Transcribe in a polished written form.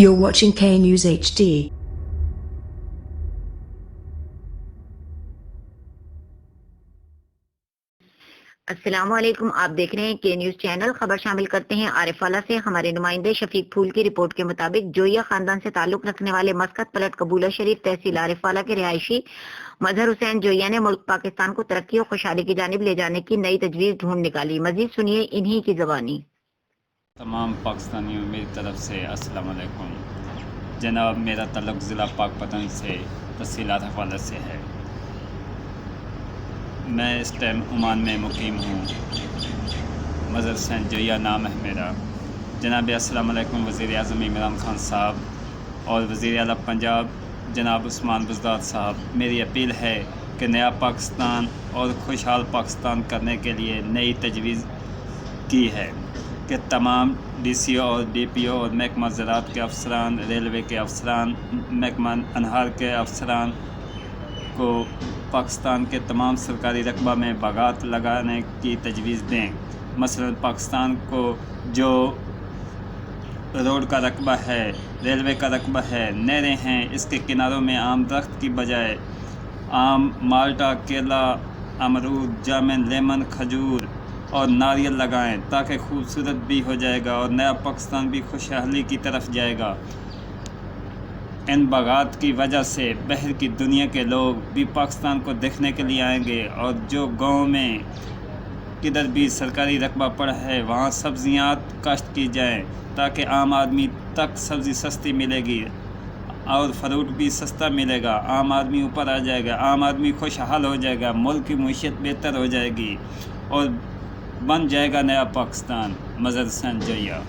You're watching K News HD. السلام علیکم، آپ دیکھ رہے ہیں کے نیوز چینل۔ خبر شامل کرتے ہیں عارف والا سے۔ ہمارے نمائندے شفیق پھول کی رپورٹ کے مطابق جوئیہ خاندان سے تعلق رکھنے والے مسقط پلٹ قبولہ شریف تحصیل عارف والا کے رہائشی مظہر حسین جوئیہ نے ملک پاکستان کو ترقی اور خوشحالی کی جانب لے جانے کی نئی تجویز ڈھونڈ نکالی۔ مزید سنیے انہی کی زبانی۔ تمام پاکستانیوں میری طرف سے السلام علیکم جناب۔ میرا تعلق ضلع پاک پتن سے تحصیل عارف والا سے ہے۔ میں اس ٹائم عمان میں مقیم ہوں۔ مظہر حسین جوئیہ نام ہے میرا۔ جناب السلام علیکم وزیر اعظم عمران خان صاحب اور وزیر اعلیٰ پنجاب جناب عثمان بزدار صاحب، میری اپیل ہے کہ نیا پاکستان اور خوشحال پاکستان کرنے کے لیے نئی تجویز کی ہے کہ تمام ڈی سی او اور ڈی پی او اور محکمہ زراعت کے افسران، ریلوے کے افسران، محکمہ انہار کے افسران کو پاکستان کے تمام سرکاری رقبہ میں باغات لگانے کی تجویز دیں۔ مثلا پاکستان کو جو روڈ کا رقبہ ہے، ریلوے کا رقبہ ہے، نہریں ہیں، اس کے کناروں میں آم درخت کی بجائے آم، مالٹا، کیلا، امرود، جامن، لیمن، کھجور اور ناریل لگائیں تاکہ خوبصورت بھی ہو جائے گا اور نیا پاکستان بھی خوشحالی کی طرف جائے گا۔ ان باغات کی وجہ سے باہر کی دنیا کے لوگ بھی پاکستان کو دیکھنے کے لیے آئیں گے، اور جو گاؤں میں کدھر بھی سرکاری رقبہ پڑا ہے وہاں سبزیاں کاشت کی جائیں تاکہ عام آدمی تک سبزی سستی ملے گی اور فروٹ بھی سستا ملے گا۔ عام آدمی اوپر آ جائے گا، عام آدمی خوشحال ہو جائے گا، ملک کی معیشت بہتر ہو جائے گی اور بن جائے گا نیا پاکستان۔ مظہر حسین جوئیہ۔